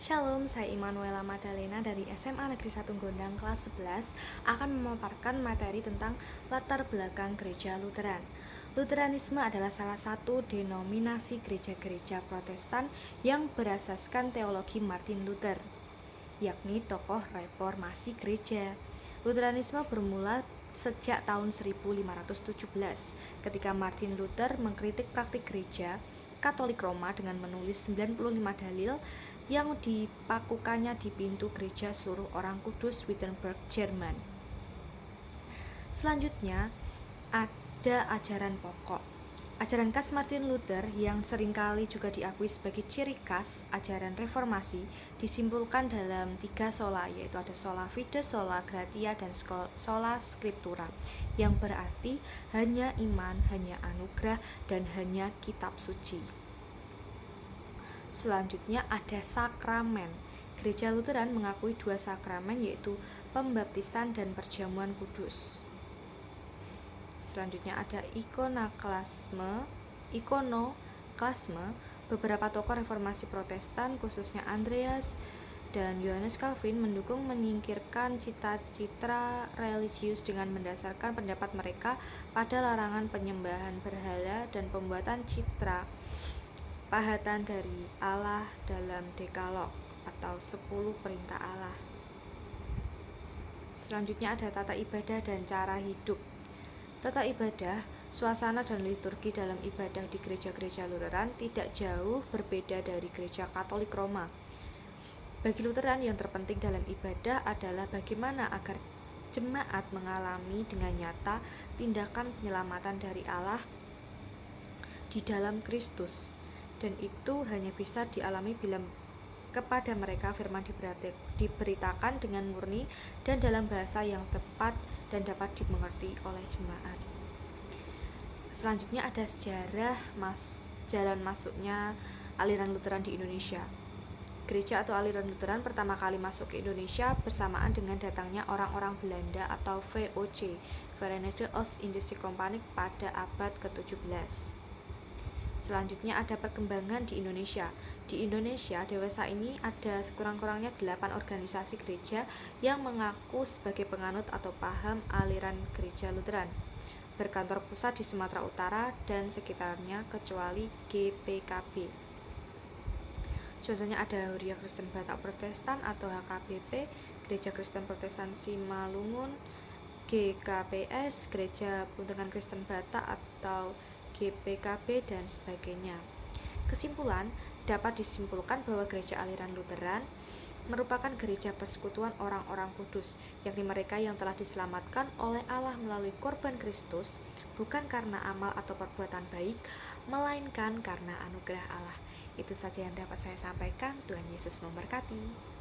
Shalom, saya Immanuela Madalena dari SMA Negeri 1 Gondang kelas 11 akan memaparkan materi tentang latar belakang gereja Lutheran. Lutheranisme adalah salah satu denominasi gereja-gereja Protestan yang berasaskan teologi Martin Luther, yakni tokoh reformasi gereja. Lutheranisme bermula sejak tahun 1517 ketika Martin Luther mengkritik praktik gereja Katolik Roma dengan menulis 95 dalil yang dipakukannya di pintu gereja seluruh orang kudus Wittenberg, Jerman. Selanjutnya ada ajaran pokok. Ajaran khas Martin Luther yang seringkali juga diakui sebagai ciri khas ajaran reformasi disimpulkan dalam 3 sola, yaitu ada sola fide, sola gratia, dan sola scriptura, yang berarti hanya iman, hanya anugerah, dan hanya kitab suci. Selanjutnya ada sakramen. Gereja Lutheran mengakui 2 sakramen, yaitu pembaptisan dan perjamuan kudus. Selanjutnya ada ikonoklasme. Beberapa tokoh reformasi Protestan, khususnya Andreas dan Johannes Calvin, mendukung menyingkirkan cita-cita religius dengan mendasarkan pendapat mereka pada larangan penyembahan berhala dan pembuatan citra pahatan dari Allah dalam Dekalog atau 10 perintah Allah. Selanjutnya ada tata ibadah dan cara hidup. Tata ibadah, suasana dan liturgi dalam ibadah di gereja-gereja Lutheran tidak jauh berbeda dari gereja Katolik Roma. Bagi Lutheran, yang terpenting dalam ibadah adalah bagaimana agar jemaat mengalami dengan nyata tindakan penyelamatan dari Allah di dalam Kristus, dan itu hanya bisa dialami bila kepada mereka firman diberitakan dengan murni dan dalam bahasa yang tepat dan dapat dimengerti oleh jemaat. Selanjutnya ada sejarah jalan masuknya aliran Lutheran di Indonesia. Gereja atau aliran Lutheran pertama kali masuk ke Indonesia bersamaan dengan datangnya orang-orang Belanda atau VOC, Verenigde Oost-Indische Compagnie, pada abad ke-17. Selanjutnya ada perkembangan di Indonesia. Di Indonesia dewasa ini ada sekurang-kurangnya 8 organisasi gereja yang mengaku sebagai penganut atau paham aliran gereja Lutheran, berkantor pusat di Sumatera Utara dan sekitarnya kecuali GPKB. Contohnya ada Huria Kristen Batak Protestan atau HKBP, Gereja Kristen Protestan Simalungun, GKPS, Gereja Buntekan Kristen Batak atau GPKB, dan sebagainya. Kesimpulan, dapat disimpulkan bahwa gereja aliran Lutheran merupakan gereja persekutuan orang-orang kudus, yakni mereka yang telah diselamatkan oleh Allah melalui korban Kristus, bukan karena amal atau perbuatan baik, melainkan karena anugerah Allah. Itu saja yang dapat saya sampaikan. Tuhan Yesus memberkati.